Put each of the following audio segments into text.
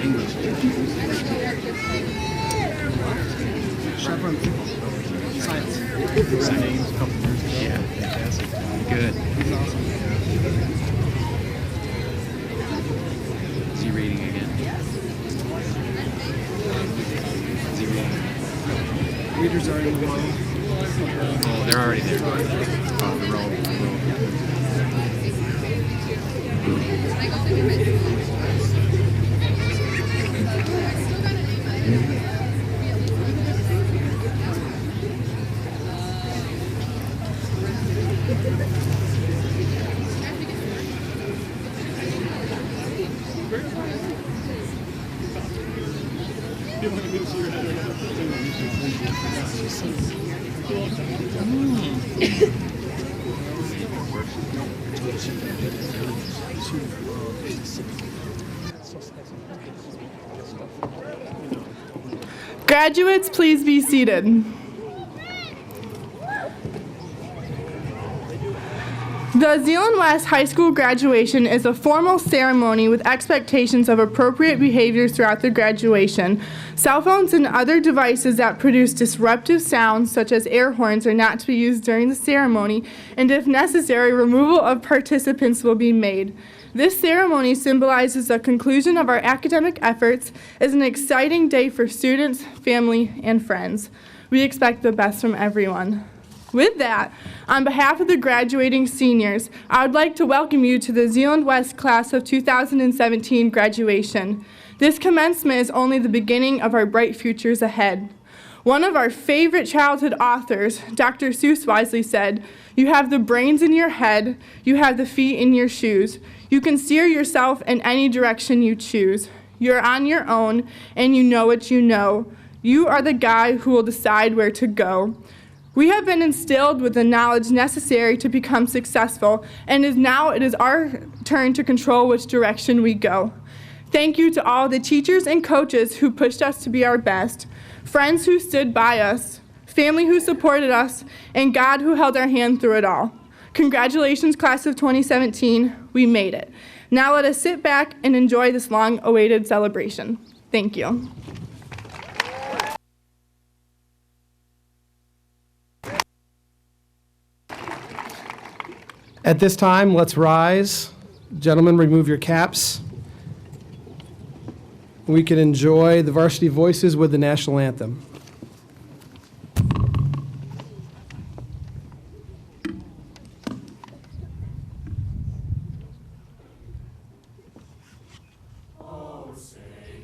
English. Science. Science. A couple years ago. Yeah, fantastic. Good. He's awesome. Z rating again. Z rating. Readers are in the row. Oh, they're already there. Oh, the row. Graduates, please be seated. The Zeeland West High School graduation is a formal ceremony with expectations of appropriate behaviors throughout the graduation. Cell phones and other devices that produce disruptive sounds, such as air horns, are not to be used during the ceremony, and if necessary, removal of participants will be made. This ceremony symbolizes the conclusion of our academic efforts as an exciting day for students, family, and friends. We expect the best from everyone. With that, on behalf of the graduating seniors, I would like to welcome you to the Zeeland West Class of 2017 graduation. This commencement is only the beginning of our bright futures ahead. One of our favorite childhood authors, Dr. Seuss, wisely said, "You have the brains in your head, you have the feet in your shoes. You can steer yourself in any direction you choose. You're on your own, and you know what you know. You are the guy who will decide where to go." We have been instilled with the knowledge necessary to become successful, and it is our turn to control which direction we go. Thank you to all the teachers and coaches who pushed us to be our best, friends who stood by us, family who supported us, and God who held our hand through it all. Congratulations, Class of 2017. We made it. Now let us sit back and enjoy this long-awaited celebration. Thank you. At this time, let's rise. Gentlemen, remove your caps. We can enjoy the varsity voices with the national anthem. Oh, say,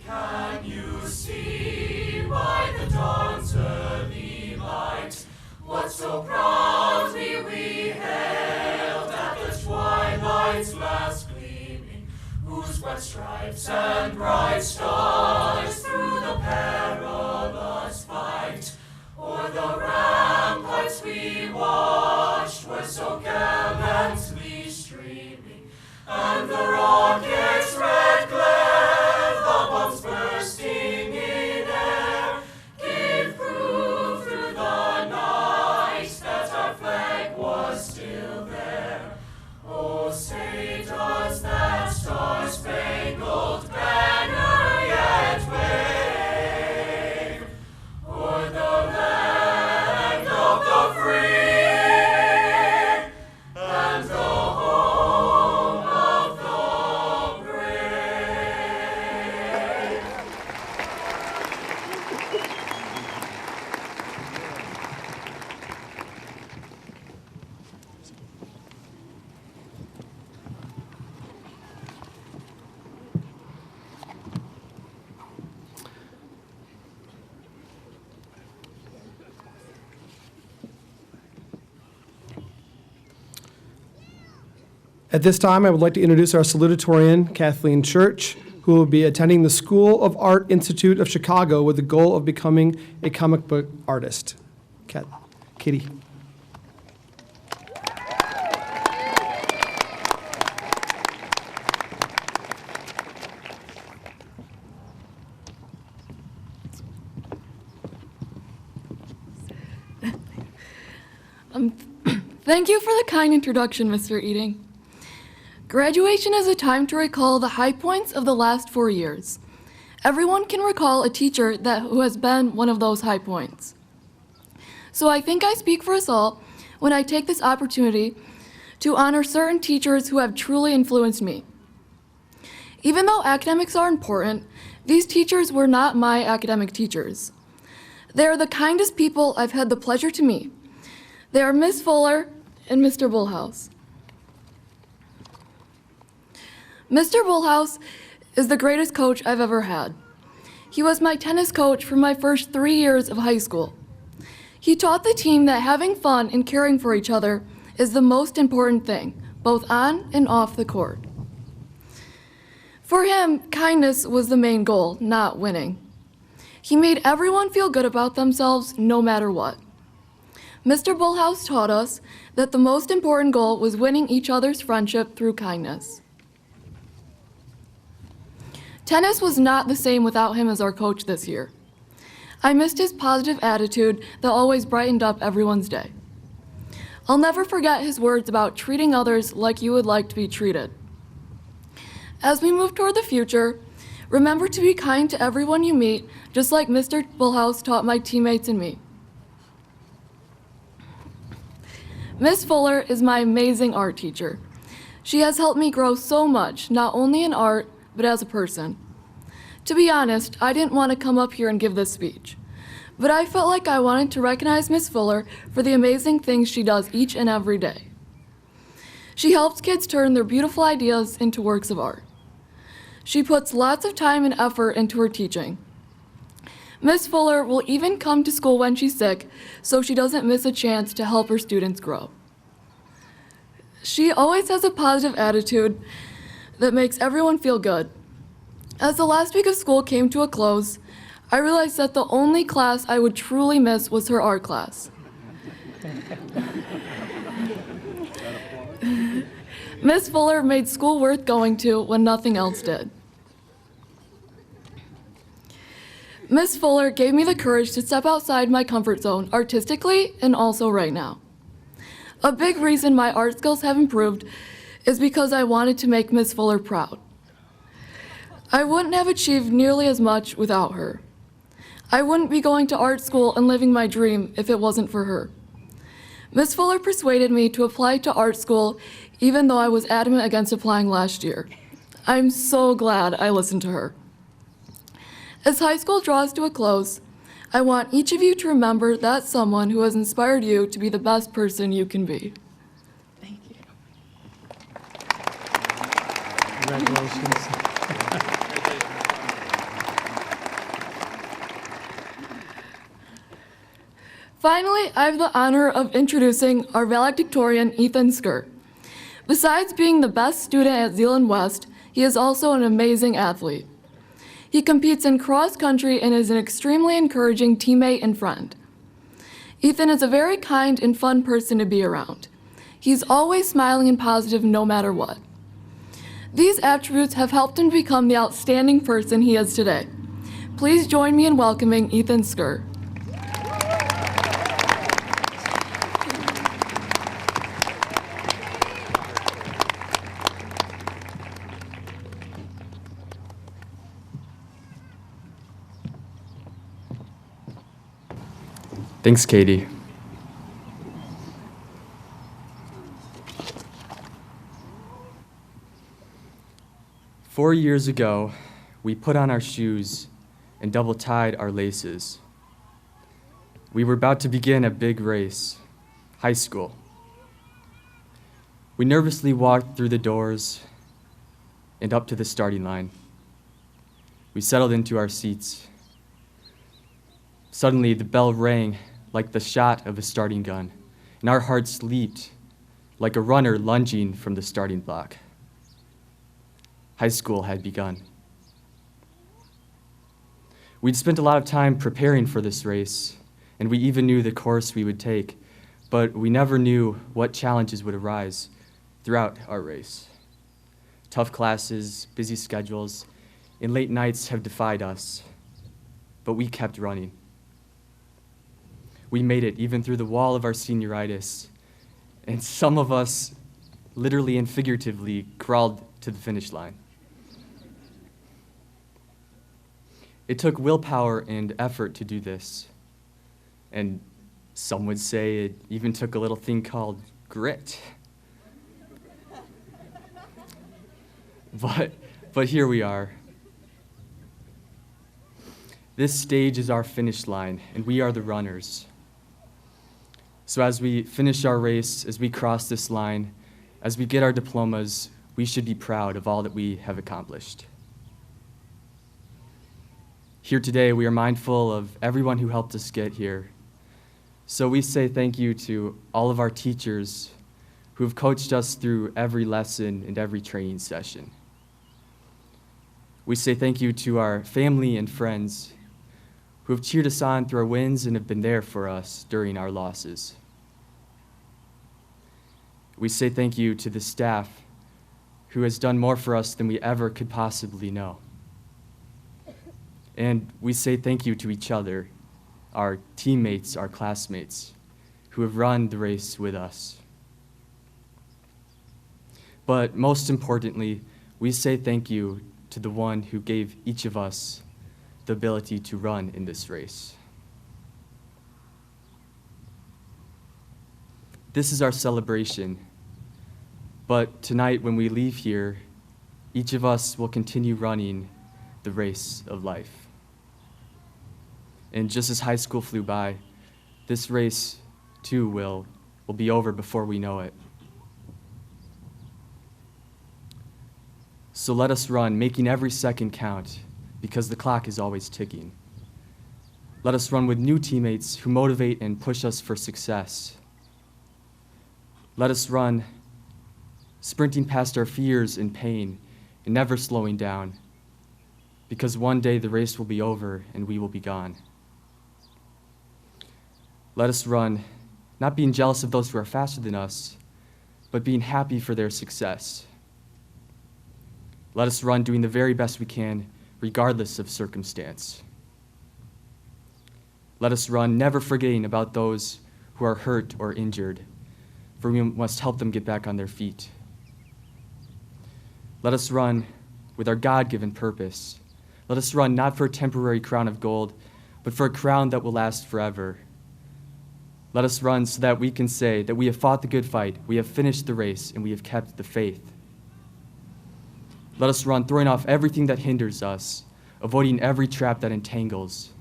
can you see by the dawn's early light what so proudly we hailed at the twilight's last gleaming, whose wet stripes and bright stars through the perilous fight o'er the ramparts we watched were so gallantly streaming, and the rocket's red glare, the bombs bursting in air, gave proof through the night that our flag was still there. Oh, say does that star-spangled banner yet wave o'er the land of the free and the home of the brave? At this time, I would like to introduce our salutatorian, Kathleen Church, who will be attending the School of Art Institute of Chicago with the goal of becoming a comic book artist. Kitty. Thank you for the kind introduction, Mr. Eating. Graduation is a time to recall the high points of the last 4 years. Everyone can recall a teacher who has been one of those high points. So I think I speak for us all when I take this opportunity to honor certain teachers who have truly influenced me. Even though academics are important, these teachers were not my academic teachers. They are the kindest people I've had the pleasure to meet. They are Miss Fuller and Mr. Bullhouse. Mr. Bullhouse is the greatest coach I've ever had. He was my tennis coach for my first 3 years of high school. He taught the team that having fun and caring for each other is the most important thing, both on and off the court. For him, kindness was the main goal, not winning. He made everyone feel good about themselves no matter what. Mr. Bullhouse taught us that the most important goal was winning each other's friendship through kindness. Tennis was not the same without him as our coach this year. I missed his positive attitude that always brightened up everyone's day. I'll never forget his words about treating others like you would like to be treated. As we move toward the future, remember to be kind to everyone you meet, just like Mr. Bullhouse taught my teammates and me. Miss Fuller is my amazing art teacher. She has helped me grow so much, not only in art, but as a person. To be honest, I didn't want to come up here and give this speech, but I felt like I wanted to recognize Miss Fuller for the amazing things she does each and every day. She helps kids turn their beautiful ideas into works of art. She puts lots of time and effort into her teaching. Miss Fuller will even come to school when she's sick, so she doesn't miss a chance to help her students grow. She always has a positive attitude that makes everyone feel good. As the last week of school came to a close, I realized that the only class I would truly miss was her art class. Miss Fuller made school worth going to when nothing else did. Miss Fuller gave me the courage to step outside my comfort zone artistically and also right now. A big reason my art skills have improved is because I wanted to make Miss Fuller proud. I wouldn't have achieved nearly as much without her. I wouldn't be going to art school and living my dream if it wasn't for her. Miss Fuller persuaded me to apply to art school even though I was adamant against applying last year. I'm so glad I listened to her. As high school draws to a close, I want each of you to remember that someone who has inspired you to be the best person you can be. Thank you. Congratulations. Finally, I have the honor of introducing our valedictorian, Ethan Skur. Besides being the best student at Zeeland West, he is also an amazing athlete. He competes in cross country and is an extremely encouraging teammate and friend. Ethan is a very kind and fun person to be around. He's always smiling and positive no matter what. These attributes have helped him become the outstanding person he is today. Please join me in welcoming Ethan Skur. Thanks, Katie. "4 years ago, we put on our shoes and double-tied our laces. We were about to begin a big race, high school. We nervously walked through the doors and up to the starting line. We settled into our seats. Suddenly, the bell rang like the shot of a starting gun, and our hearts leaped like a runner lunging from the starting block. High school had begun. We'd spent a lot of time preparing for this race, and we even knew the course we would take, but we never knew what challenges would arise throughout our race. Tough classes, busy schedules, and late nights have defied us, but we kept running. We made it even through the wall of our senioritis, and some of us literally and figuratively crawled to the finish line. It took willpower and effort to do this. And some would say it even took a little thing called grit. But here we are. This stage is our finish line, and we are the runners. So as we finish our race, as we cross this line, as we get our diplomas, we should be proud of all that we have accomplished. Here today, we are mindful of everyone who helped us get here. So we say thank you to all of our teachers who have coached us through every lesson and every training session. We say thank you to our family and friends who have cheered us on through our wins and have been there for us during our losses. We say thank you to the staff who has done more for us than we ever could possibly know. And we say thank you to each other, our teammates, our classmates, who have run the race with us. But most importantly, we say thank you to the one who gave each of us the ability to run in this race. This is our celebration, but tonight when we leave here, each of us will continue running the race of life. And just as high school flew by, this race too will be over before we know it. So let us run, making every second count, because the clock is always ticking. Let us run with new teammates who motivate and push us for success. Let us run, sprinting past our fears and pain and never slowing down, because one day the race will be over and we will be gone. Let us run, not being jealous of those who are faster than us, but being happy for their success. Let us run doing the very best we can, regardless of circumstance. Let us run, never forgetting about those who are hurt or injured, for we must help them get back on their feet. Let us run with our God-given purpose. Let us run not for a temporary crown of gold, but for a crown that will last forever. Let us run so that we can say that we have fought the good fight, we have finished the race, and we have kept the faith. Let us run, throwing off everything that hinders us, avoiding every trap that entangles.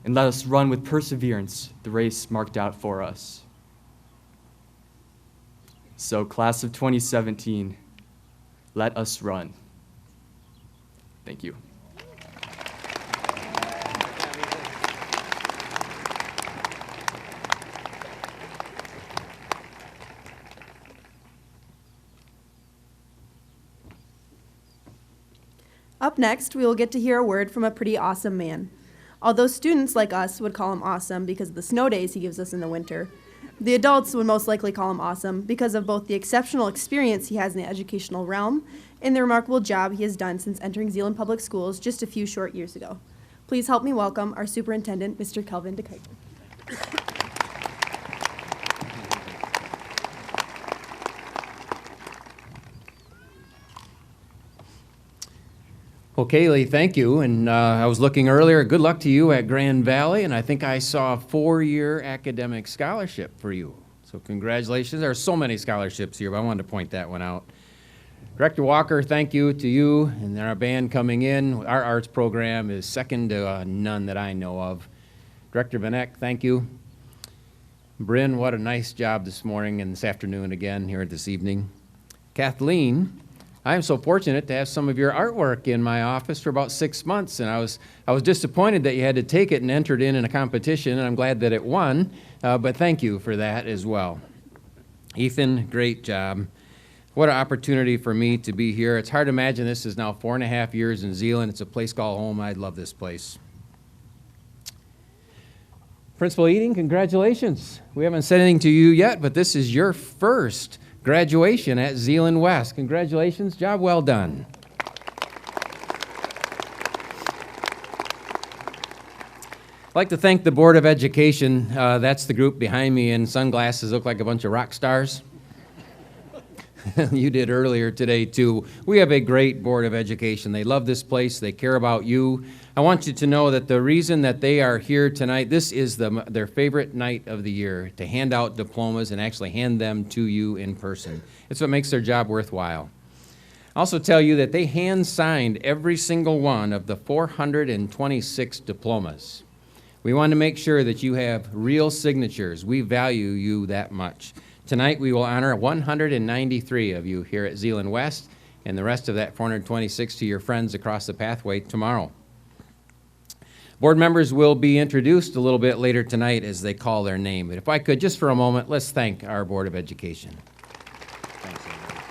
And let us run with perseverance the race marked out for us. So, class of 2017, let us run. Thank you. Up next, we will get to hear a word from a pretty awesome man. Although students like us would call him awesome because of the snow days he gives us in the winter, the adults would most likely call him awesome because of both the exceptional experience he has in the educational realm and the remarkable job he has done since entering Zeeland Public Schools just a few short years ago. Please help me welcome our Superintendent, Mr. Kelvin de Kuyper. Well, Kaylee, thank you. And I was looking earlier, good luck to you at Grand Valley, and I think I saw a 4-year academic scholarship for you. So congratulations. There are so many scholarships here, but I wanted to point that one out. Director Walker, thank you to you and our band coming in. Our arts program is second to none that I know of. Director Vanek, thank you. Bryn, what a nice job this morning and this afternoon again here this evening. Kathleen, I am so fortunate to have some of your artwork in my office for about 6 months, and I was disappointed that you had to take it and enter it in a competition, and I'm glad that it won, but thank you for that as well. Ethan, great job. What an opportunity for me to be here. It's hard to imagine this is now 4.5 years in Zeeland. It's a place called home. I love this place. Principal Eating, congratulations. We haven't said anything to you yet, but this is your first graduation at Zeeland West. Congratulations, job well done. I'd like to thank the Board of Education. That's the group behind me in sunglasses, look like a bunch of rock stars. You did earlier today, too. We have a great Board of Education. They love this place. They care about you. I want you to know that the reason that they are here tonight, this is their favorite night of the year, to hand out diplomas and actually hand them to you in person. It's what makes their job worthwhile. I also tell you that they hand-signed every single one of the 426 diplomas. We want to make sure that you have real signatures. We value you that much. Tonight, we will honor 193 of you here at Zeeland West, and the rest of that 426 to your friends across the pathway tomorrow. Board members will be introduced a little bit later tonight as they call their name. But if I could, just for a moment, let's thank our Board of Education. Thanks, Andrew.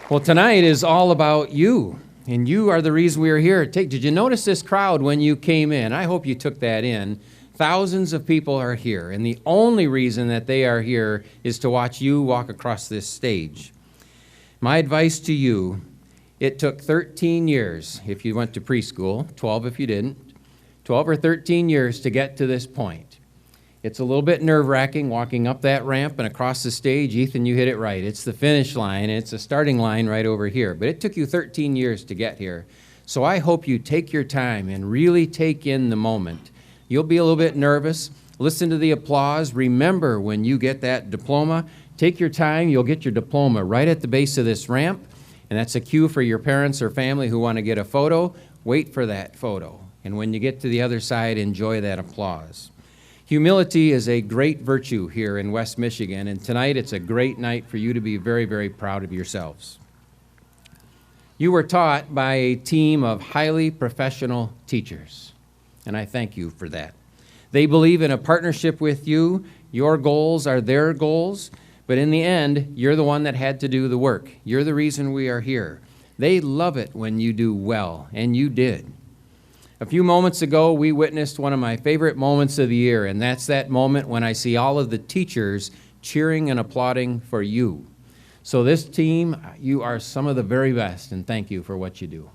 Well, tonight is all about you. And you are the reason we are here. Did you notice this crowd when you came in? I hope you took that in. Thousands of people are here, and the only reason that they are here is to watch you walk across this stage. My advice to you, it took 13 years if you went to preschool, 12 if you didn't, 12 or 13 years to get to this point. It's a little bit nerve-wracking walking up that ramp and across the stage. Ethan, you hit it right. It's the finish line, and it's the starting line right over here. But it took you 13 years to get here. So I hope you take your time and really take in the moment. You'll be a little bit nervous. Listen to the applause. Remember, when you get that diploma, take your time. You'll get your diploma right at the base of this ramp, and that's a cue for your parents or family who want to get a photo. Wait for that photo. And when you get to the other side, enjoy that applause. Humility is a great virtue here in West Michigan, and tonight it's a great night for you to be very, very proud of yourselves. You were taught by a team of highly professional teachers, and I thank you for that. They believe in a partnership with you. Your goals are their goals, but in the end, you're the one that had to do the work. You're the reason we are here. They love it when you do well, and you did. A few moments ago, we witnessed one of my favorite moments of the year, and that's that moment when I see all of the teachers cheering and applauding for you. So this team, you are some of the very best, and thank you for what you do.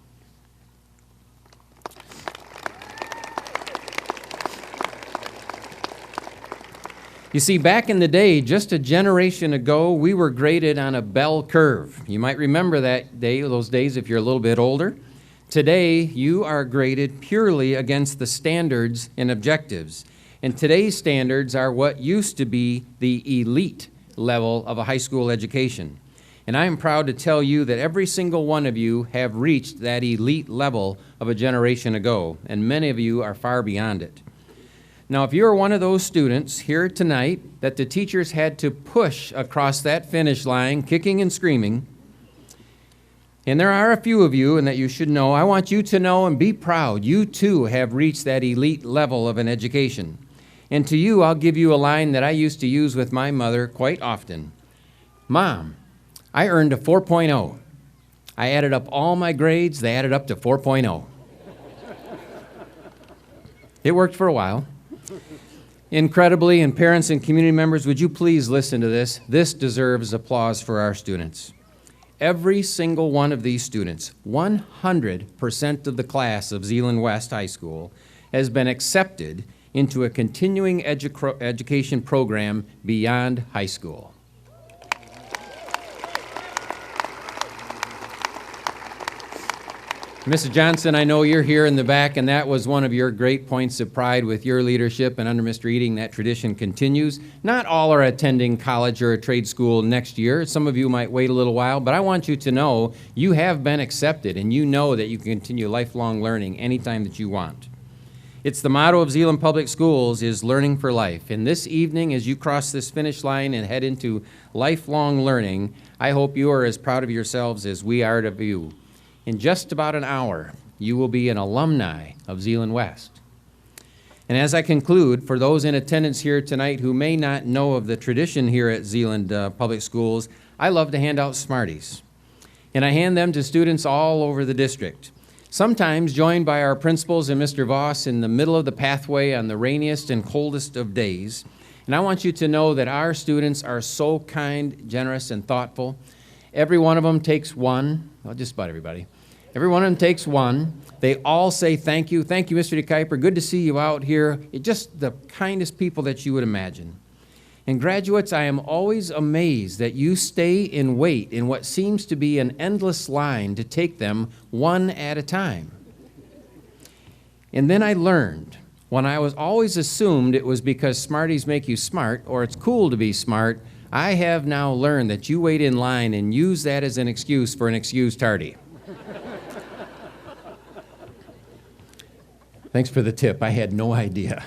You see, back in the day, just a generation ago, we were graded on a bell curve. You might remember that day, those days if you're a little bit older. Today, you are graded purely against the standards and objectives. And today's standards are what used to be the elite level of a high school education. And I am proud to tell you that every single one of you have reached that elite level of a generation ago, and many of you are far beyond it. Now, if you're one of those students here tonight that the teachers had to push across that finish line, kicking and screaming, and there are a few of you, and that you should know, I want you to know and be proud. You too have reached that elite level of an education. And to you, I'll give you a line that I used to use with my mother quite often. Mom, I earned a 4.0. I added up all my grades, they added up to 4.0. It worked for a while. Incredibly, and parents and community members, would you please listen to this? This deserves applause for our students. Every single one of these students, 100% of the class of Zeeland West High School, has been accepted into a continuing education program beyond high school. Mrs. Johnson, I know you're here in the back, and that was one of your great points of pride with your leadership, and under Mr. Eating, that tradition continues. Not all are attending college or a trade school next year. Some of you might wait a little while, but I want you to know you have been accepted, and you know that you can continue lifelong learning anytime that you want. It's the motto of Zeeland Public Schools is learning for life. And this evening, as you cross this finish line and head into lifelong learning, I hope you are as proud of yourselves as we are of you. In just about an hour, you will be an alumni of Zeeland West. And as I conclude, for those in attendance here tonight who may not know of the tradition here at Zeeland Public Schools, I love to hand out Smarties. And I hand them to students all over the district, sometimes joined by our principals and Mr. Voss in the middle of the pathway on the rainiest and coldest of days. And I want you to know that our students are so kind, generous, and thoughtful. Every one of them takes one. Well, just about everybody. Every one of them takes one. They all say thank you. Thank you, Mr. DeKuyper. Good to see you out here. Just the kindest people that you would imagine. And graduates, I am always amazed that you stay and wait in what seems to be an endless line to take them one at a time. And then I learned, when I was always assumed it was because Smarties make you smart, or it's cool to be smart, I have now learned that you wait in line and use that as an excuse for an excuse tardy. Thanks for the tip. I had no idea.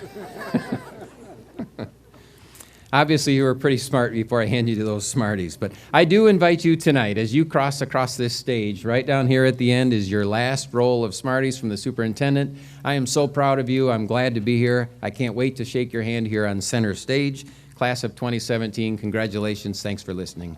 Obviously, you were pretty smart before I hand you those Smarties, but I do invite you tonight, as you cross across this stage, right down here at the end is your last roll of Smarties from the superintendent. I am so proud of you. I'm glad to be here. I can't wait to shake your hand here on center stage. Class of 2017, congratulations. Thanks for listening.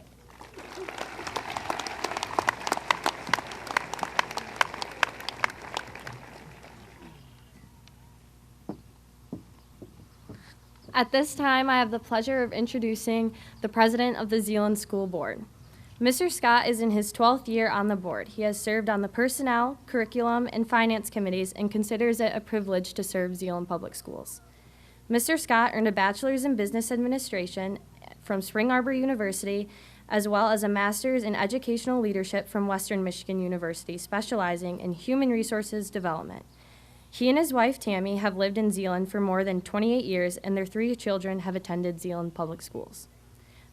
At this time, I have the pleasure of introducing the president of the Zeeland School Board. Mr. Scott is in his 12th year on the board. He has served on the Personnel, Curriculum, and Finance Committees and considers it a privilege to serve Zeeland Public Schools. Mr. Scott earned a bachelor's in Business Administration from Spring Arbor University, as well as a master's in Educational Leadership from Western Michigan University, specializing in Human Resources Development. He and his wife, Tammy, have lived in Zeeland for more than 28 years, and their 3 children have attended Zeeland Public Schools.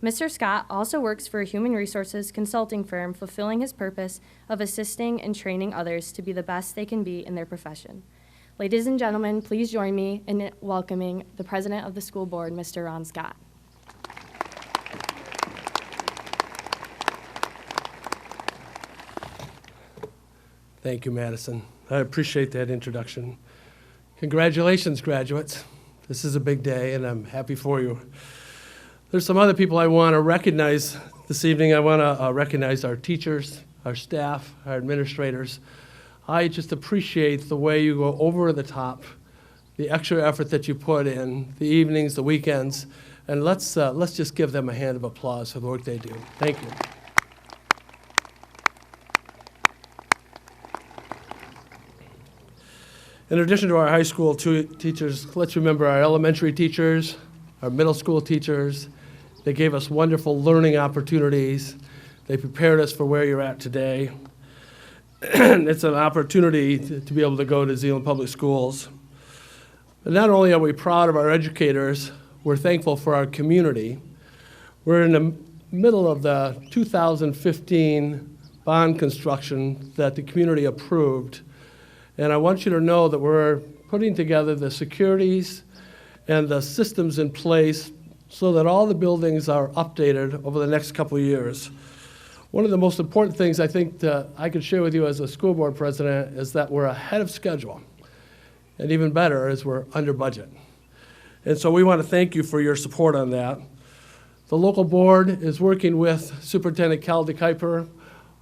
Mr. Scott also works for a human resources consulting firm, fulfilling his purpose of assisting and training others to be the best they can be in their profession. Ladies and gentlemen, please join me in welcoming the president of the school board, Mr. Ron Scott. Thank you, Madison. I appreciate that introduction. Congratulations, graduates. This is a big day, and I'm happy for you. There's some other people I want to recognize this evening. I want to recognize our teachers, our staff, our administrators. I just appreciate the way you go over the top, the extra effort that you put in, the evenings, the weekends, and let's just give them a hand of applause for the work they do. Thank you. In addition to our high school teachers, let's remember our elementary teachers, our middle school teachers. They gave us wonderful learning opportunities. They prepared us for where you're at today. It's an opportunity to be able to go to Zeeland Public Schools. But not only are we proud of our educators, we're thankful for our community. We're in the middle of the 2015 bond construction that the community approved. And I want you to know that we're putting together the securities and the systems in place so that all the buildings are updated over the next couple of years. One of the most important things I think that I could share with you as a school board president is that we're ahead of schedule. And even better is we're under budget. And so we want to thank you for your support on that. The local board is working with Superintendent Cal DeKuyper,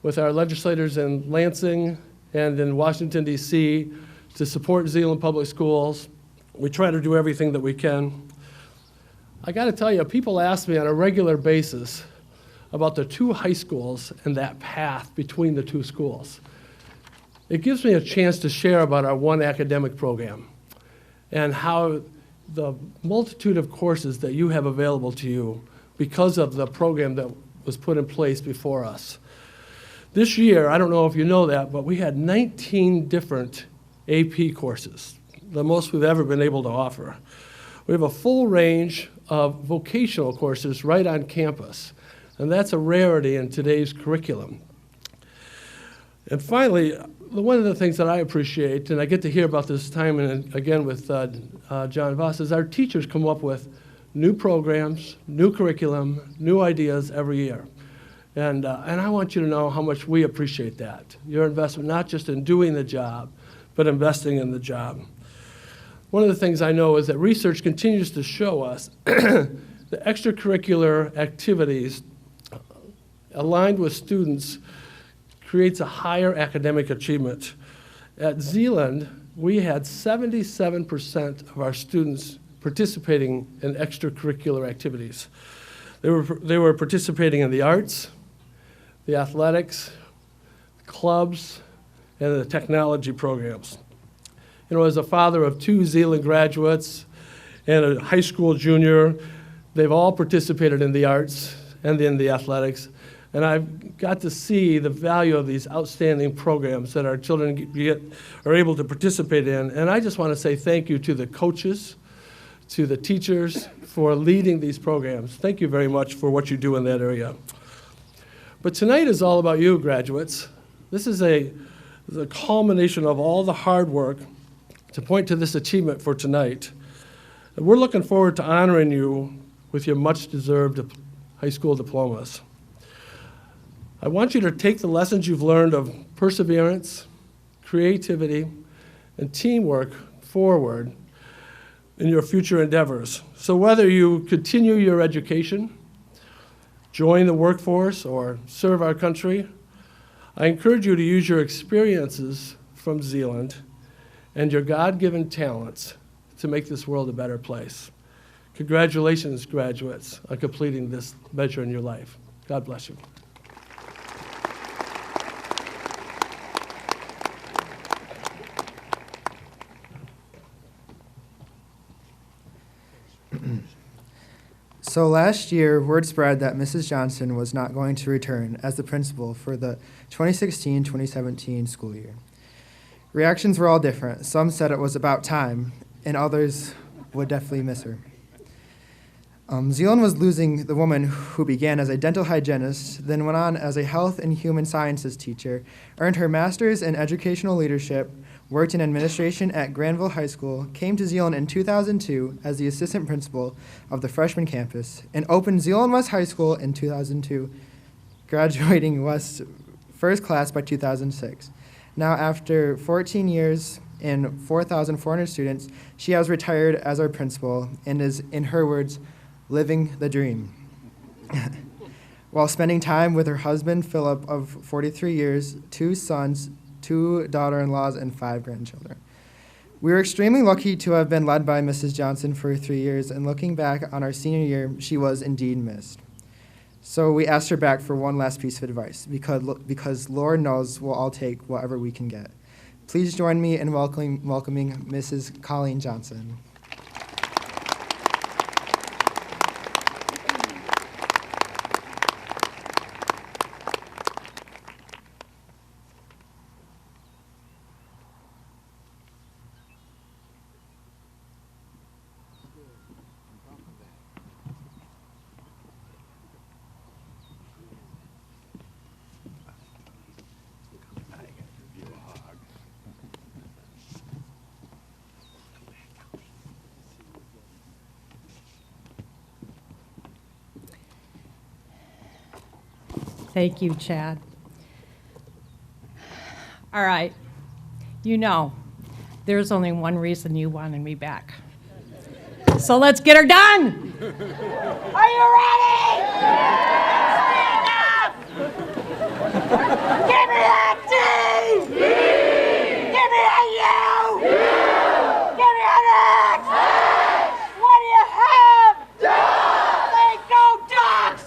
with our legislators in Lansing and in Washington, D.C., to support Zeeland Public Schools. We try to do everything that we can. I got to tell you, people ask me on a regular basis about the 2 high schools and that path between the 2 schools. It gives me a chance to share about our one academic program and how the multitude of courses that you have available to you because of the program that was put in place before us. This year, I don't know if you know that, but we had 19 different AP courses, the most we've ever been able to offer. We have a full range of vocational courses right on campus, and that's a rarity in today's curriculum. And finally, one of the things that I appreciate, and I get to hear about this time and again with John Voss, is our teachers come up with new programs, new curriculum, new ideas every year. And I want you to know how much we appreciate that. Your investment, not just in doing the job, but investing in the job. One of the things I know is that research continues to show us the extracurricular activities aligned with students creates a higher academic achievement. At Zeeland, we had 77% of our students participating in extracurricular activities. They were participating in the arts, the athletics, clubs, and the technology programs. You know, as a father of 2 Zeeland graduates and a high school junior, They've all participated in the arts and in the athletics, and I've got to see the value of these outstanding programs that our children are able to participate in. And I just want to say thank you to the coaches, to the teachers for leading these programs. Thank you very much for what you do in that area. But tonight is all about you, graduates. This is the culmination of all the hard work to point to this achievement for tonight. And we're looking forward to honoring you with your much-deserved high school diplomas. I want you to take the lessons you've learned of perseverance, creativity, and teamwork forward in your future endeavors. So whether you continue your education, join the workforce, or serve our country, I encourage you to use your experiences from Zeeland and your God-given talents to make this world a better place. Congratulations, graduates, on completing this measure in your life. God bless you. So last year, word spread that Mrs. Johnson was not going to return as the principal for the 2016-2017 school year. Reactions were all different. Some said it was about time, and others would definitely miss her. Zeeland was losing the woman who began as a dental hygienist, then went on as a health and human sciences teacher, earned her master's in educational leadership, worked in administration at Granville High School, came to Zeeland in 2002 as the assistant principal of the freshman campus, and opened Zeeland West High School in 2002, graduating West first class by 2006. Now, after 14 years and 4,400 students, she has retired as our principal and is, in her words, living the dream. While spending time with her husband, Philip, of 43 years, 2 sons, 2 daughter-in-laws, and 5 grandchildren. We were extremely lucky to have been led by Mrs. Johnson for 3 years, and looking back on our senior year, she was indeed missed. So we asked her back for one last piece of advice, because Lord knows we'll all take whatever we can get. Please join me in welcoming Mrs. Colleen Johnson. Thank you, Chad. All right, you know, there's only one reason you wanted me back. So let's get her done. Are you ready? Stand up! Give me a D! Give me a U! Give me an X! What do you have? Ducks! Say go Ducks!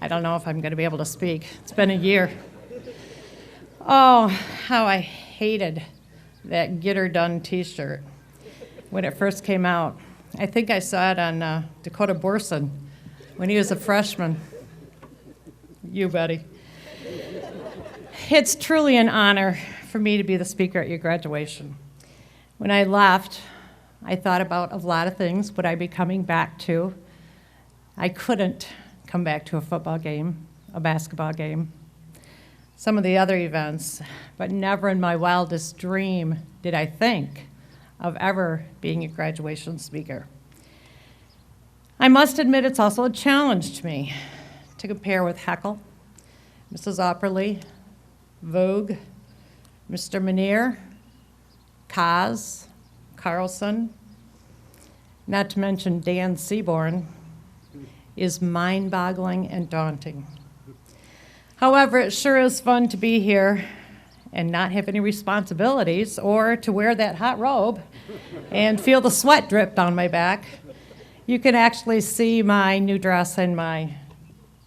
I don't know if I'm going to be able to speak. It's been a year. Oh, how I hated that Get Her Done t-shirt when it first came out. I think I saw it on Dakota Borson when he was a freshman. You, Betty. It's truly an honor for me to be the speaker at your graduation. When I left, I thought about a lot of things. Would I be coming back to? I couldn't come back to a football game, a basketball game, some of the other events, but never in my wildest dream did I think of ever being a graduation speaker. I must admit it's also a challenge to me to compare with Heckle, Mrs. Opperly, Vogue, Mr. Manier, Kaz, Carlson, not to mention Dan Seaborn, is mind-boggling and daunting. However, it sure is fun to be here and not have any responsibilities or to wear that hot robe and feel the sweat drip down my back. You can actually see my new dress and my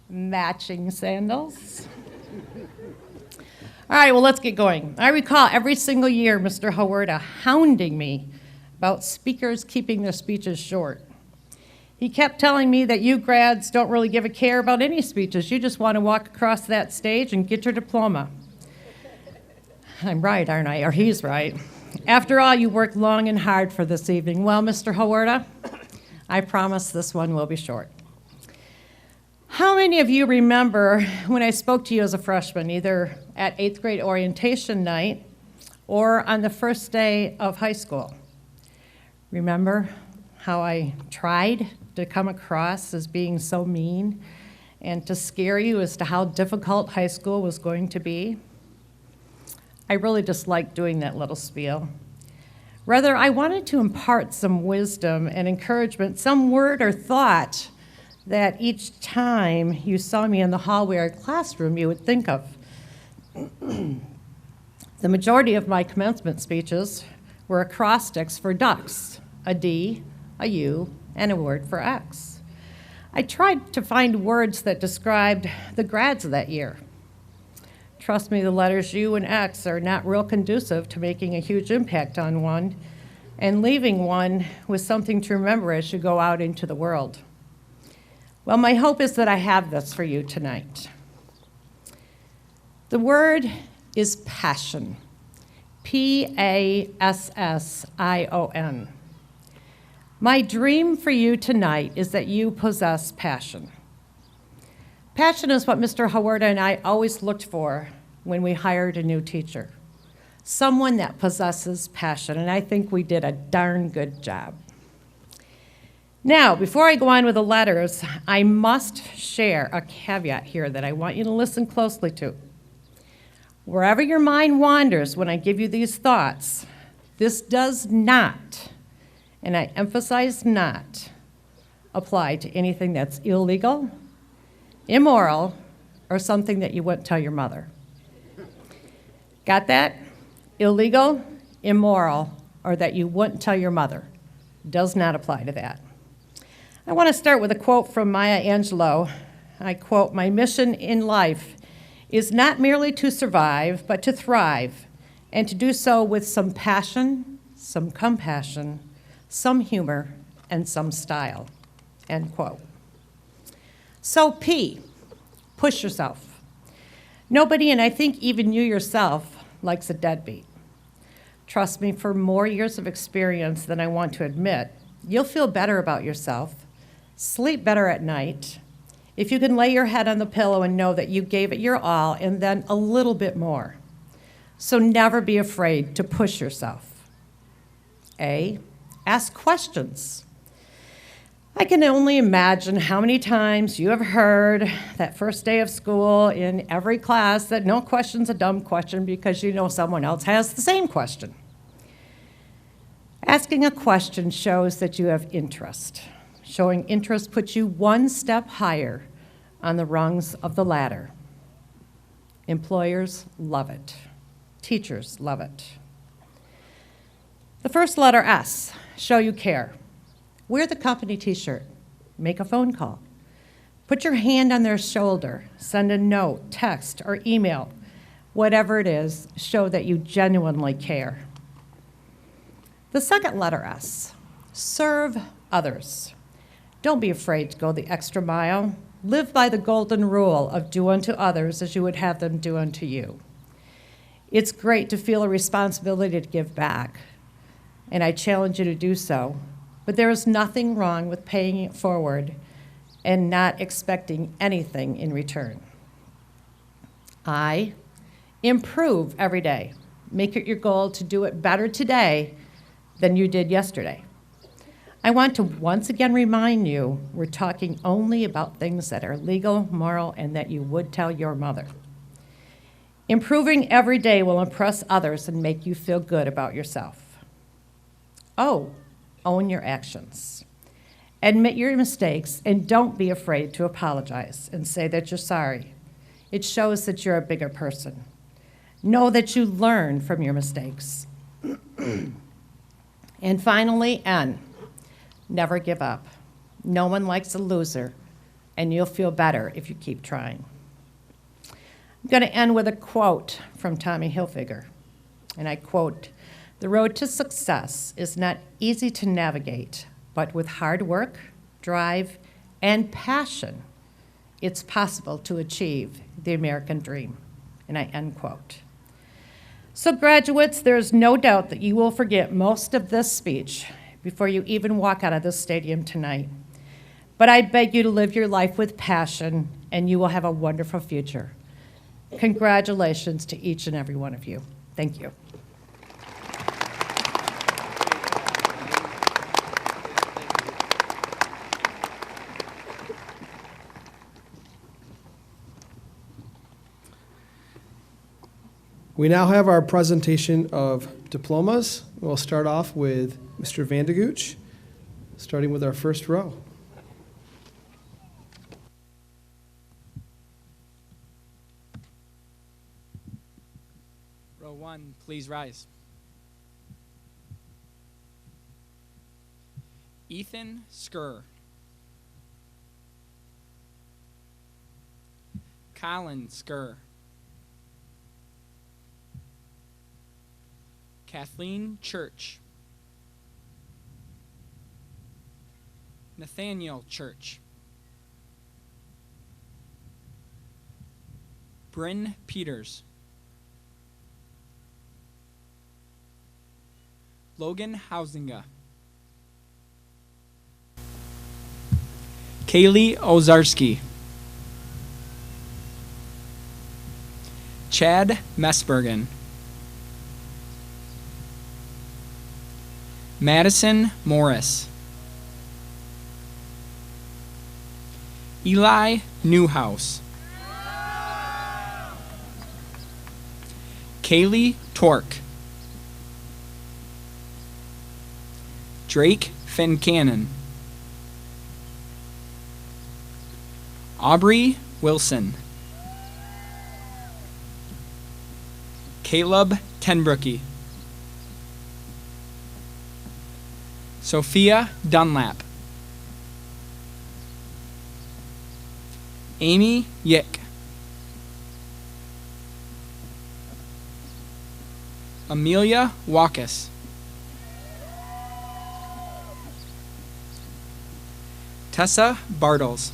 matching sandals. All right, well, let's get going. I recall every single year Mr. Hawarda hounding me about speakers keeping their speeches short. He kept telling me that you grads don't really give a care about any speeches. You just want to walk across that stage and get your diploma. I'm right, aren't I? Or he's right. After all, you worked long and hard for this evening. Well, Mr. Hawarda, I promise this one will be short. How many of you remember when I spoke to you as a freshman, either at 8th grade orientation night or on the first day of high school? Remember how I tried to come across as being so mean and to scare you as to how difficult high school was going to be? I really disliked doing that little spiel. Rather, I wanted to impart some wisdom and encouragement, some word or thought that each time you saw me in the hallway or classroom you would think of. The majority of my commencement speeches were acrostics for ducks, a D, a U, and a word for X. I tried to find words that described the grads of that year. Trust me, the letters U and X are not real conducive to making a huge impact on one and leaving one with something to remember as you go out into the world. Well, my hope is that I have this for you tonight. The word is passion, P-A-S-S-I-O-N. My dream for you tonight is that you possess passion. Passion is what Mr. Hawarda and I always looked for when we hired a new teacher. Someone that possesses passion, and I think we did a darn good job. Now, before I go on with the letters, I must share a caveat here that I want you to listen closely to. Wherever your mind wanders when I give you these thoughts, this does not, and I emphasize not, apply to anything that's illegal, immoral, or something that you wouldn't tell your mother. Got that? Illegal, immoral, or that you wouldn't tell your mother. Does not apply to that. I want to start with a quote from Maya Angelou. I quote, "My mission in life is not merely to survive, but to thrive, and to do so with some passion, some compassion, some humor, and some style," end quote. So P, push yourself. Nobody, and I think even you yourself, likes a deadbeat. Trust me, for more years of experience than I want to admit, you'll feel better about yourself, sleep better at night, if you can lay your head on the pillow and know that you gave it your all and then a little bit more. So never be afraid to push yourself. A, ask questions. I can only imagine how many times you have heard that first day of school in every class that no question's a dumb question because you know someone else has the same question. Asking a question shows that you have interest. Showing interest puts you one step higher on the rungs of the ladder. Employers love it. Teachers love it. The first letter, S, show you care. Wear the company t-shirt. Make a phone call. Put your hand on their shoulder. Send a note, text, or email. Whatever it is, show that you genuinely care. The second letter, S, serve others. Don't be afraid to go the extra mile. Live by the golden rule of do unto others as you would have them do unto you. It's great to feel a responsibility to give back, and I challenge you to do so. But there is nothing wrong with paying it forward and not expecting anything in return. I, improve every day. Make it your goal to do it better today than you did yesterday. I want to once again remind you, we're talking only about things that are legal, moral, and that you would tell your mother. Improving every day will impress others and make you feel good about yourself. O, own your actions. Admit your mistakes and don't be afraid to apologize and say that you're sorry. It shows that you're a bigger person. Know that you learn from your mistakes. And finally, N, never give up. No one likes a loser, and you'll feel better if you keep trying. I'm going to end with a quote from Tommy Hilfiger, and I quote, "The road to success is not easy to navigate, but with hard work, drive, and passion, it's possible to achieve the American dream." And I end quote. So graduates, there's no doubt that you will forget most of this speech before you even walk out of this stadium tonight. But I beg you to live your life with passion, and you will have a wonderful future. Congratulations to each and every one of you. Thank you. We now have our presentation of diplomas. We'll start off with Mr. Vandegooch, starting with our first row. Row 1, please rise. Ethan Skur. Colin Skur. Kathleen Church. Nathaniel Church. Bryn Peters. Logan Hausinga. Kaylee Ozarski. Chad Messbergen. Madison Morris. Eli Newhouse. Kaylee Tork. Drake Fincannon. Aubrey Wilson. Caleb Tenbrookie. Sophia Dunlap. Amy Yick. Amelia Walkus. Tessa Bartles.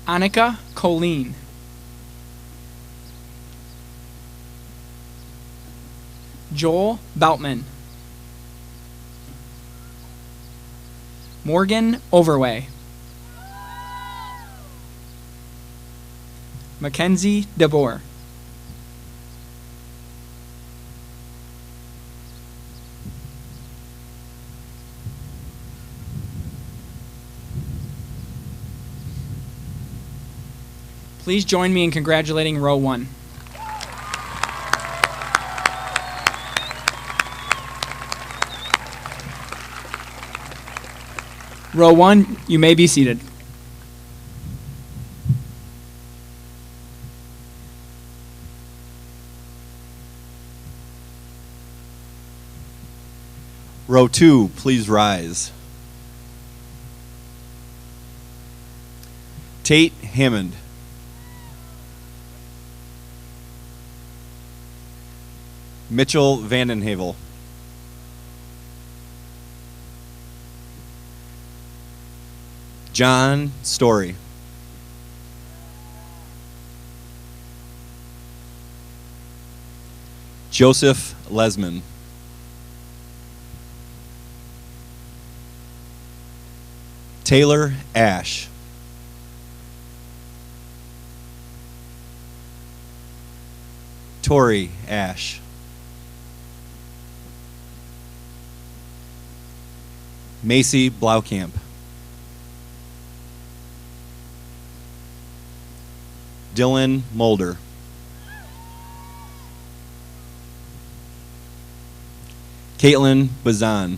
Annika Colleen. Joel Boutman. Morgan Overway. Mackenzie DeBoer. Please join me in congratulating row 1. Row 1, you may be seated. Row 2, please rise. Tate Hammond. Mitchell Vandenhavel. John Story. Joseph Lesman. Taylor Ash. Tori Ash. Macy Blaukamp. Dylan Mulder. Caitlin Bazan.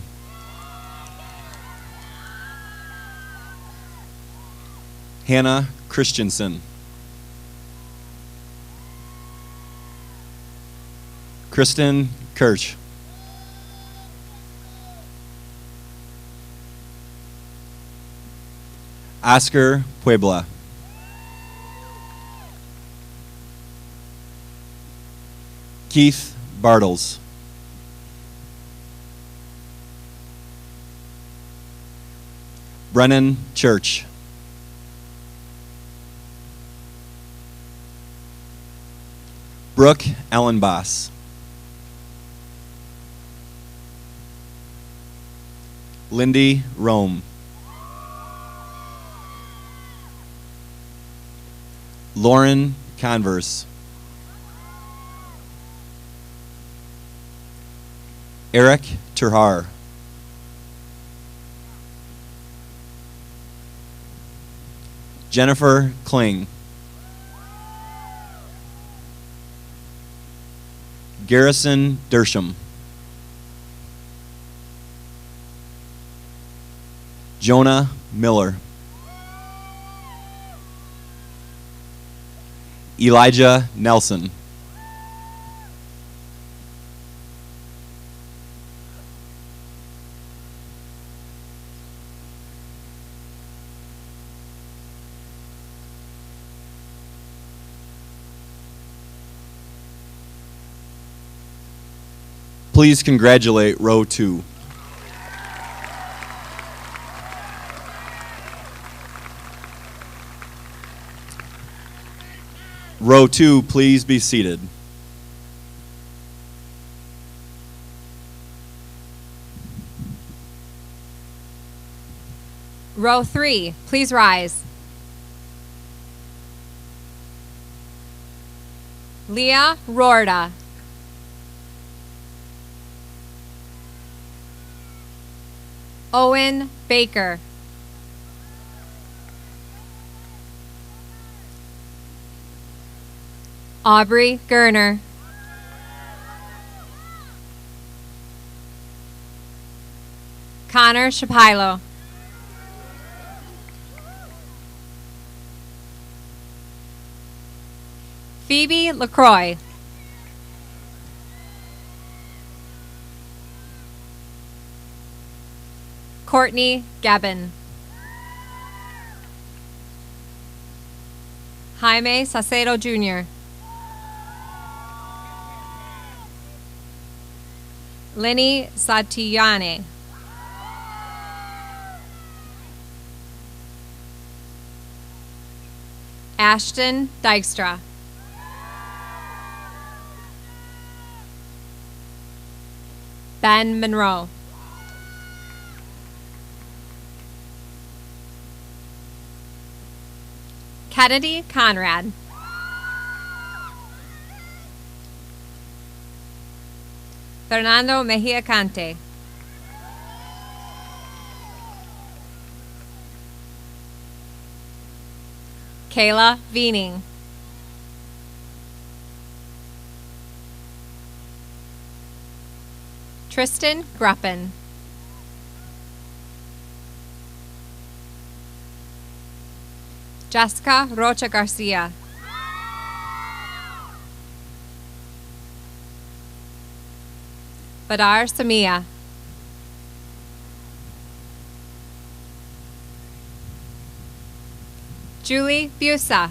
Hannah Christensen. Kristen Kirch. Oscar Puebla. Keith Bartles. Brennan Church. Brooke Ellen Boss. Lindy Rome. Lauren Converse. Eric Terhar. Jennifer Kling. Garrison Dersham. Jonah Miller. Elijah Nelson. Please congratulate row 2. Row 2, please be seated. Row 3, please rise. Leah Rorda. Owen Baker. Aubrey Gerner. Connor Shapilo. Phoebe LaCroix. Courtney Gabin. Jaime Sacedo Jr. Lenny Satiyane. Ashton Dykstra. Ben Monroe. Kennedy Conrad. Fernando Mejia Cante. Kayla Veening. Tristan Gruppen. Jessica Rocha Garcia. Badar Samia. Julie Busa.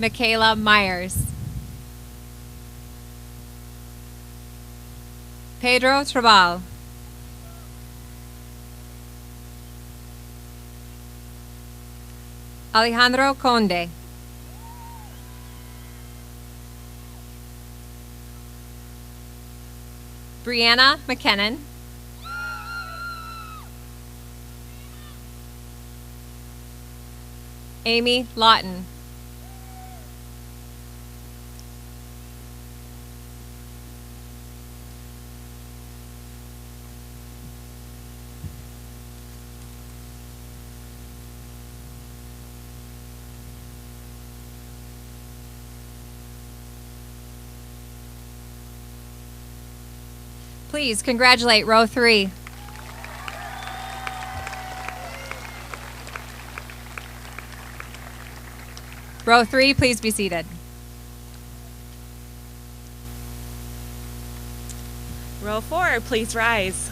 Michaela Myers. Pedro Trabal. Alejandro Conde. Brianna McKinnon. Amy Lawton. Please congratulate row 3. Row 3, please be seated. Row 4, please rise.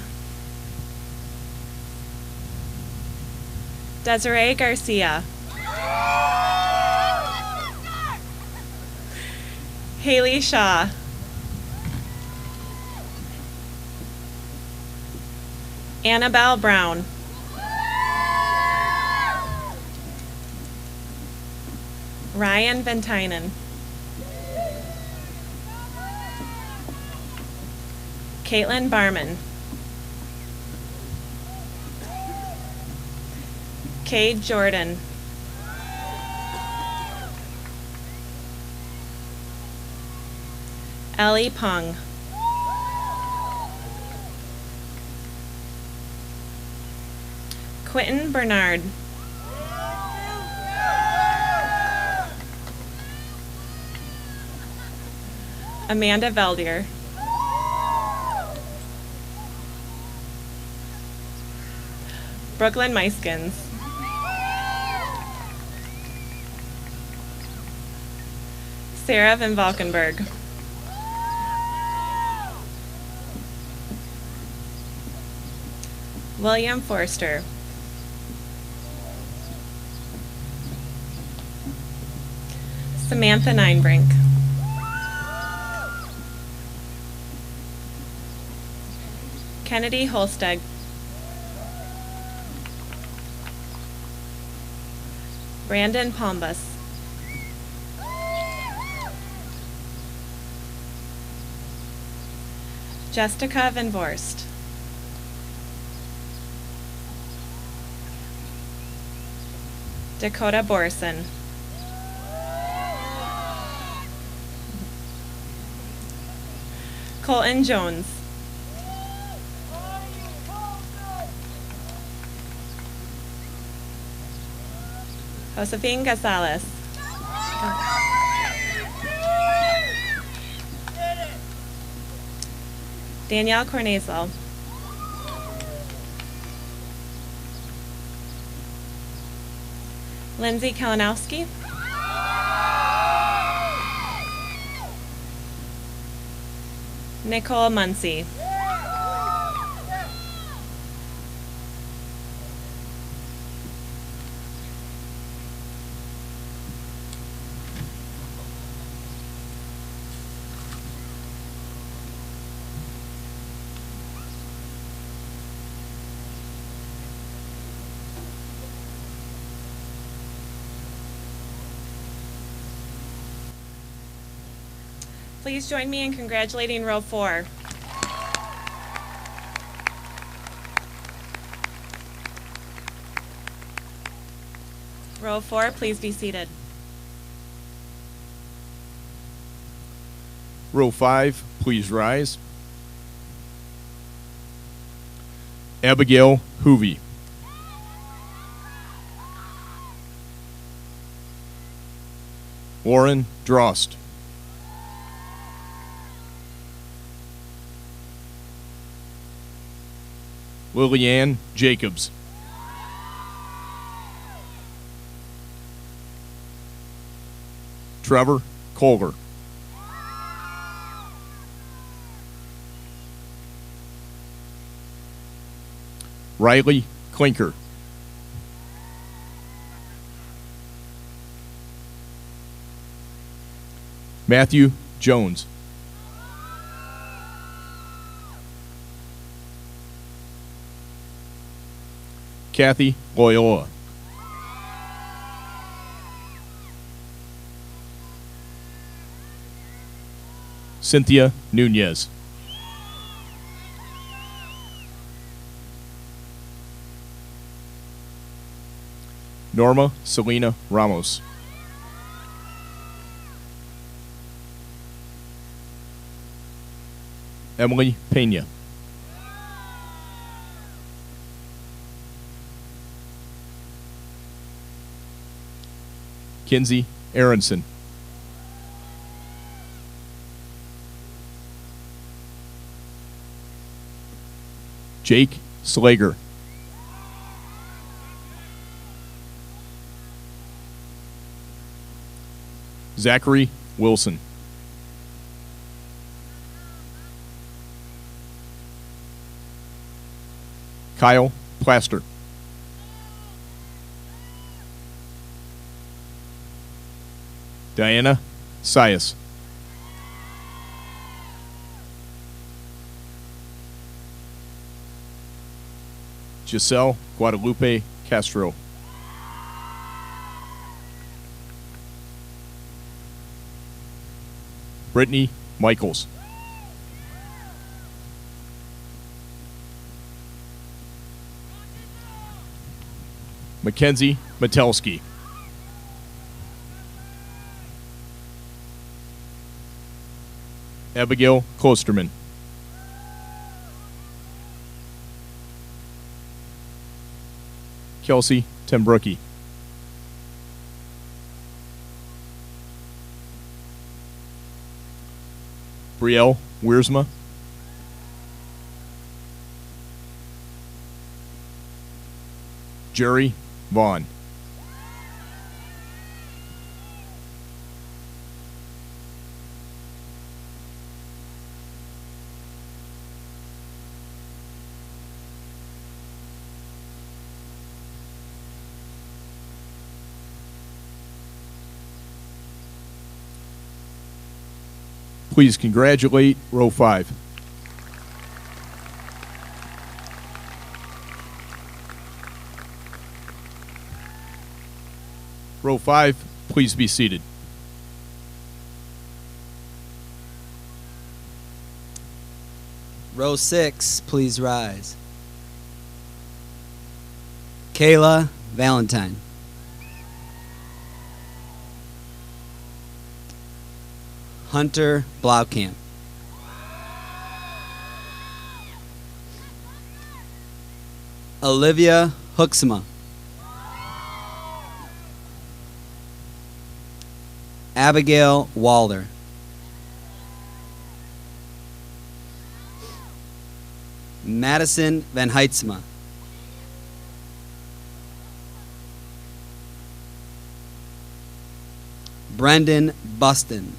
Desiree Garcia. Haley Shaw. Annabelle Brown. Ryan Ventinen. Caitlin Barman. Cade Jordan. Ellie Pung. Quentin Bernard. Amanda Veldier. Brooklyn Meiskens. Sarah Van Valkenburg. William Forster. Samantha Ninebrink. Kennedy Holsteg. Brandon Pombas. Jessica Van Vorst. Dakota Borson. Colton Jones. Josephine Gonzalez. Danielle Cornezel. Lindsay Kalinowski. Nicole Muncy. Please join me in congratulating row 4. Row 4, please be seated. Row 5, please rise. Abigail Hoovey. Lauren Drost. Lillianne Jacobs. Trevor Kohler. Riley Klinker. Matthew Jones. Kathy Loyola. Cynthia Nunez. Norma Selena Ramos. Emily Pena. Kinsey Aronson. Jake Slager. Zachary Wilson. Kyle Plaster. Diana Sias. Giselle Guadalupe Castro. Brittany Michaels. Mackenzie Metelsky. Abigail Klosterman. Kelsey Tembrucki. Brielle Wiersma. Jerry Vaughn. Please congratulate row 5. Row 5, please be seated. Row 6, please rise. Kayla Valentine. Hunter Blaukamp. Olivia Hooksma. Abigail Walder. Madison Van Heitzma. Brendan Buston.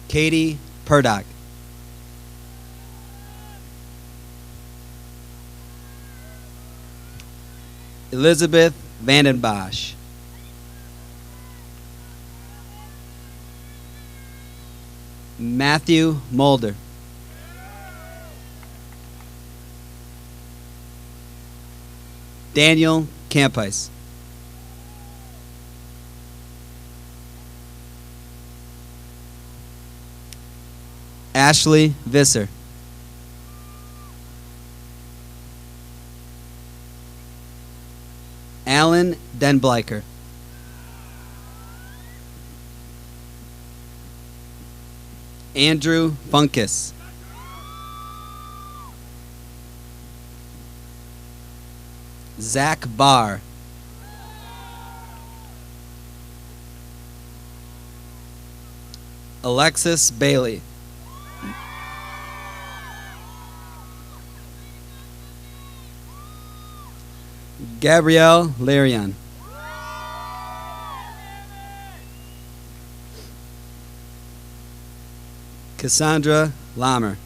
Katie Purdock. Elizabeth Vandenbosch. Matthew Mulder. Daniel Campice. Ashley Visser. Alan Denbleiker. Andrew Funkus. Zach Barr. Alexis Bailey. Gabrielle Larian. Cassandra Lammer.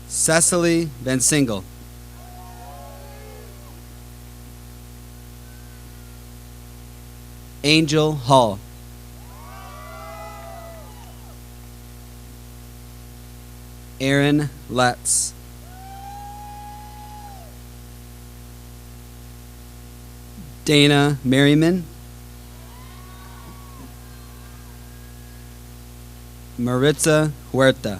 Cecily Van Single. Angel Hall. Aaron Letts. Dana Merriman. Maritza Huerta.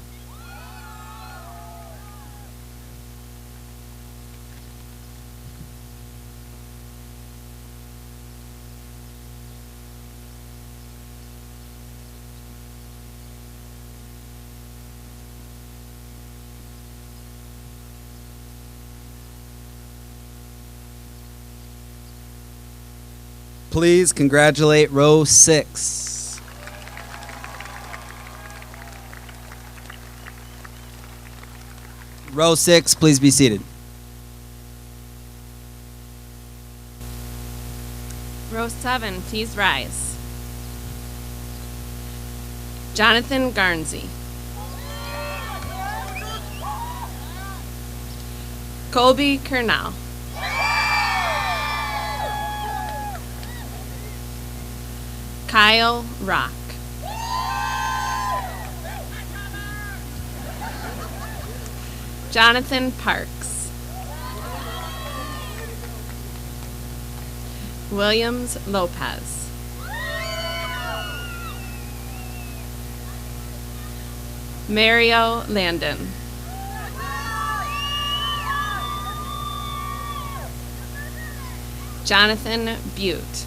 Please congratulate row 6. Row 6, please be seated. Row 7, please rise. Jonathan Garnsey. Colby Kernell. Kyle Rock. Jonathan Parks. Williams Lopez. Mario Landon. Jonathan Butte.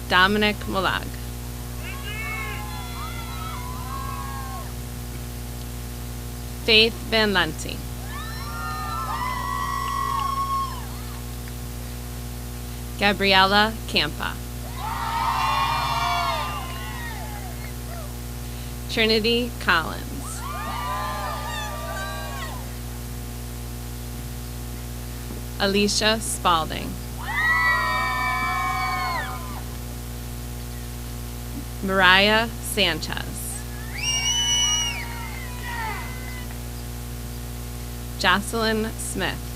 Dominic Molag. Faith Van Lente. Gabriella Campa. Trinity Collins. Alicia Spalding. Mariah Sanchez. Jocelyn Smith.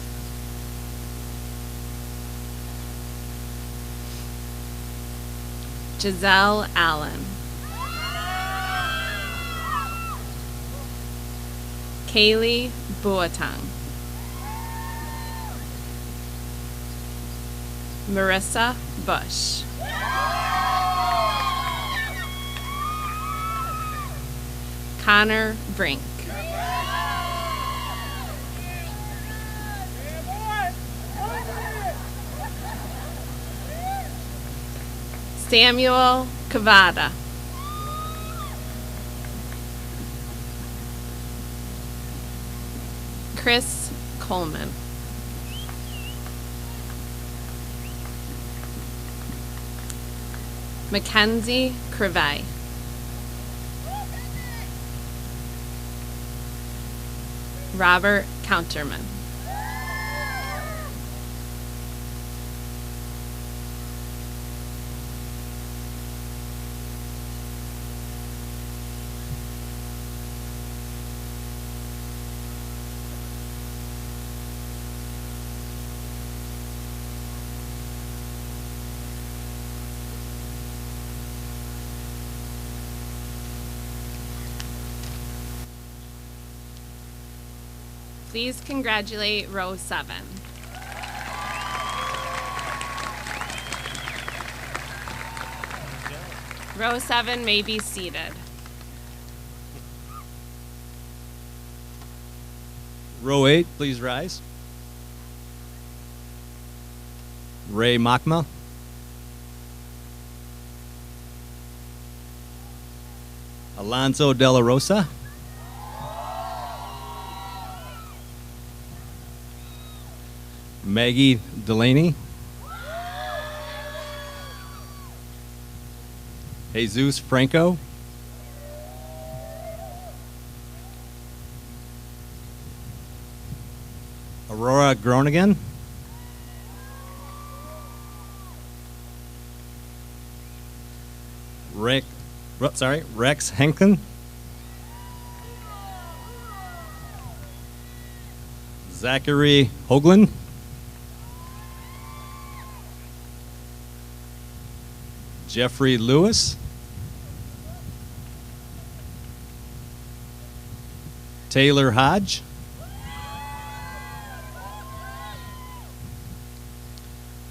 Giselle Allen. Kaylee Boateng. Marissa Bush. Connor Brink. Samuel Cavada. Chris Coleman. Mackenzie Crevet. Robert Counterman. Please congratulate row 7. Row 7 may be seated. Row 8, please rise. Ray Makma. Alonso De La Rosa. Maggie Delaney. Jesus Franco. Aurora Groningen. Rex Henken. Zachary Hoagland. Jeffrey Lewis. Taylor Hodge.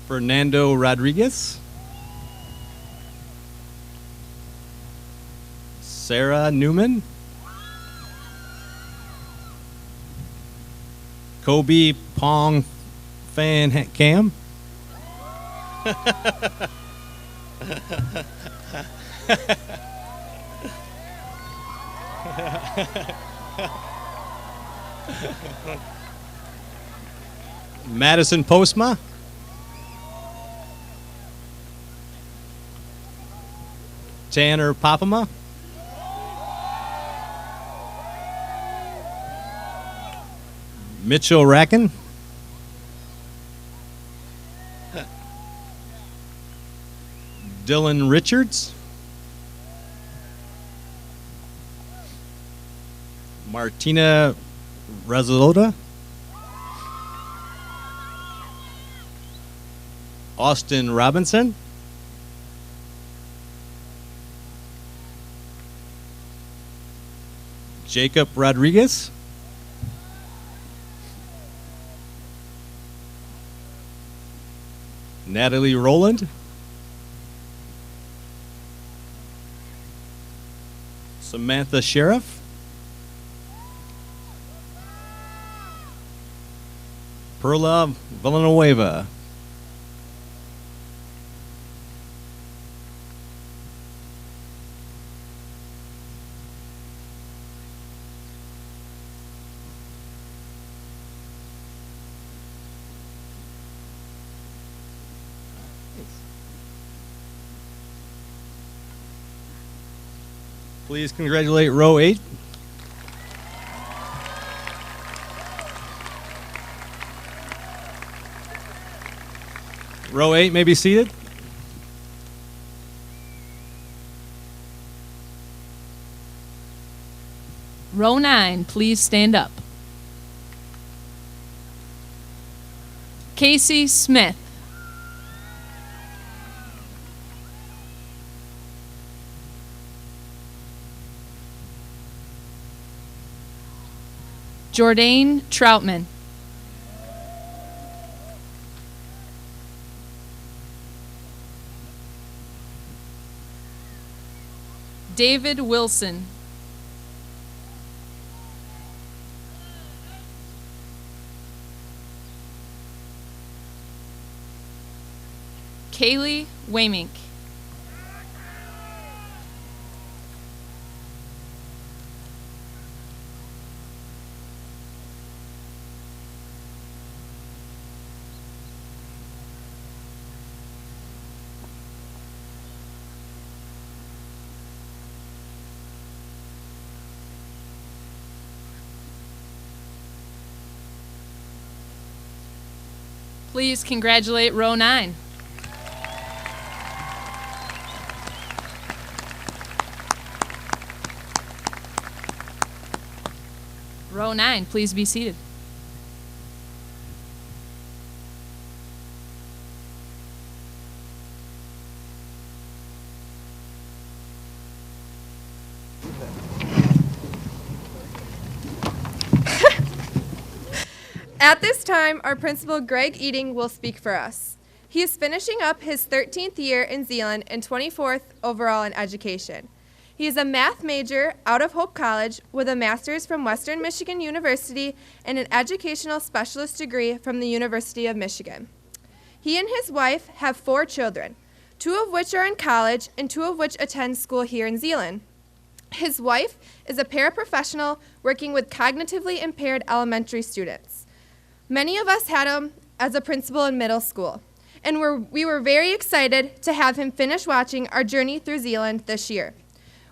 Fernando Rodriguez. Sarah Newman. Kobe Pong Fan Cam. Madison Postma. Tanner Popama. Mitchell Racken. Dylan Richards. Martina Resolota. Austin Robinson. Jacob Rodriguez. Natalie Rowland. Samantha Sheriff. Perla Villanueva. Please congratulate row 8. Row 8 may be seated. Row 9, please stand up. Casey Smith. Jordan Troutman. David Wilson. Kaylee Waymink. Please congratulate row 9. Row 9, please be seated. At this time, our principal, Greg Eating, will speak for us. He is finishing up his 13th year in Zeeland and 24th overall in education. He is a math major out of Hope College with a master's from Western Michigan University and an educational specialist degree from the University of Michigan. He and his wife have 4 children, 2 of which are in college and 2 of which attend school here in Zeeland. His wife is a paraprofessional working with cognitively impaired elementary students. Many of us had him as a principal in middle school, and we were very excited to have him finish watching our journey through Zeeland this year.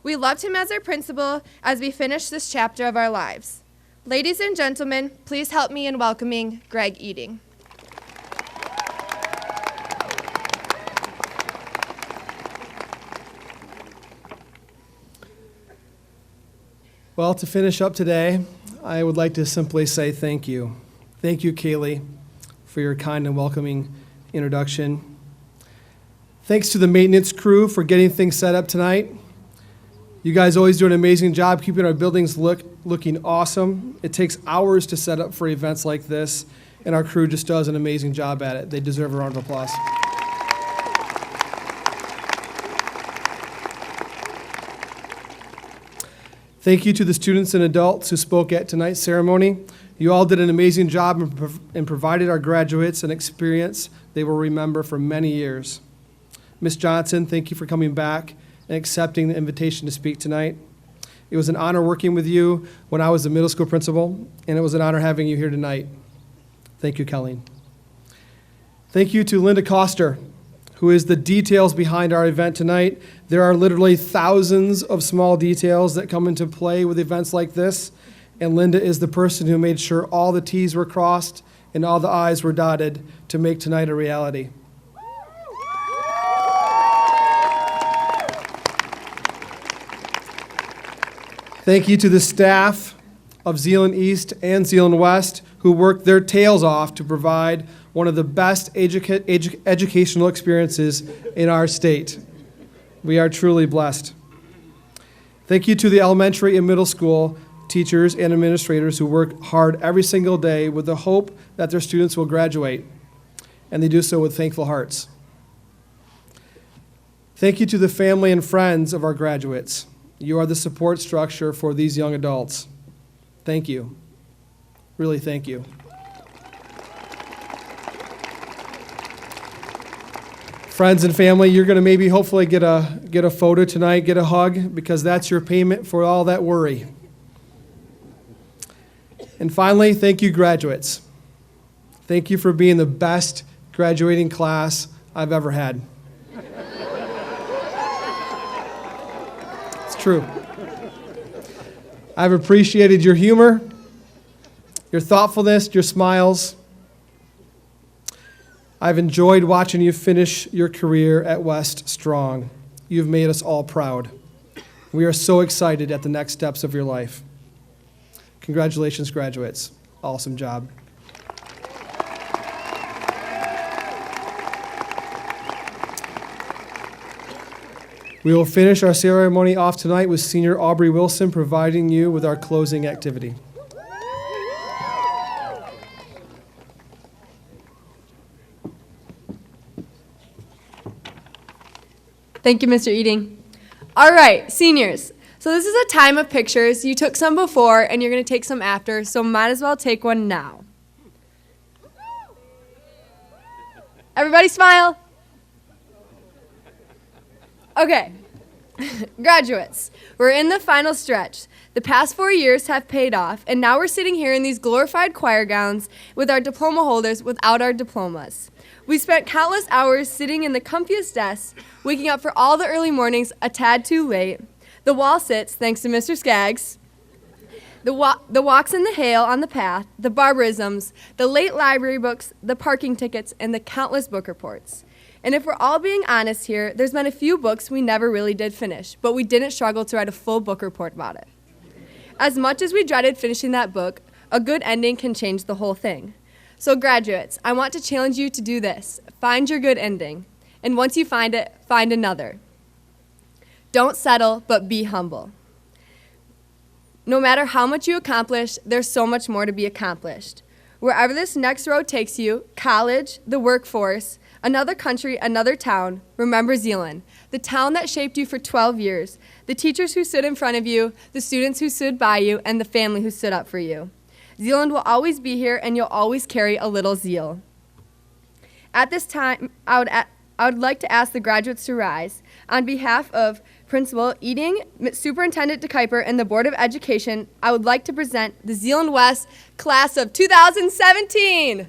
We loved him as our principal as we finish this chapter of our lives. Ladies and gentlemen, please help me in welcoming Greg Eating. Well, to finish up today, I would like to simply say thank you. Thank you, Kaylee, for your kind and welcoming introduction. Thanks to the maintenance crew for getting things set up tonight. You guys always do an amazing job keeping our buildings looking awesome. It takes hours to set up for events like this, and our crew just does an amazing job at it. They deserve a round of applause. Thank you to the students and adults who spoke at tonight's ceremony. You all did an amazing job and provided our graduates an experience they will remember for many years. Ms. Johnson, thank you for coming back and accepting the invitation to speak tonight. It was an honor working with you when I was the middle school principal, and it was an honor having you here tonight. Thank you, Colleen. Thank you to Linda Coster, who is the details behind our event tonight. There are literally thousands of small details that come into play with events like this, and Linda is the person who made sure all the T's were crossed and all the I's were dotted to make tonight a reality. Thank you to the staff of Zeeland East and Zeeland West who worked their tails off to provide one of the best educational experiences in our state. We are truly blessed. Thank you to the elementary and middle school teachers and administrators who work hard every single day with the hope that their students will graduate, and they do so with thankful hearts. Thank you to the family and friends of our graduates. You are the support structure for these young adults. Thank you. Really, thank you. Friends and family, you're going to maybe hopefully get a photo tonight, get a hug, because that's your payment for all that worry. And finally, thank you, graduates. Thank you for being the best graduating class I've ever had. It's true. I've appreciated your humor, your thoughtfulness, your smiles. I've enjoyed watching you finish your career at West strong. You've made us all proud. We are so excited at the next steps of your life. Congratulations, graduates. Awesome job. We will finish our ceremony off tonight with Senior Aubrey Wilson providing you with our closing activity. Thank you, Mr. Eating. All right, seniors. So this is a time of pictures. You took some before, and you're going to take some after, so might as well take one now. Everybody smile. Okay. Graduates, we're in the final stretch. The past 4 years have paid off, and now we're sitting here in these glorified choir gowns with our diploma holders without our diplomas. We spent countless hours sitting in the comfiest desks, waking up for all the early mornings a tad too late. The wall sits, thanks to Mr. Skaggs. The walks in the hail on the path, the barbarisms, the late library books, the parking tickets, and the countless book reports. And if we're all being honest here, there's been a few books we never really did finish, but we didn't struggle to write a full book report about it. As much as we dreaded finishing that book, a good ending can change the whole thing. So graduates, I want to challenge you to do this. Find your good ending. And once you find it, find another. Don't settle, but be humble. No matter how much you accomplish, there's so much more to be accomplished. Wherever this next road takes you, college, the workforce, another country, another town, remember Zeeland, the town that shaped you for 12 years, the teachers who stood in front of you, the students who stood by you, and the family who stood up for you. Zeeland will always be here, and you'll always carry a little zeal. At this time, I would like to ask the graduates to rise. On behalf of Principal Eating, Superintendent DeKuyper, and the Board of Education, I would like to present the Zeeland West Class of 2017.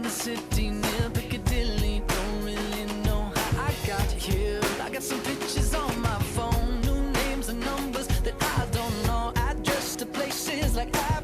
City near Piccadilly, don't really know how I got here. I got some pictures on my phone, new names and numbers that I don't know, address to places like I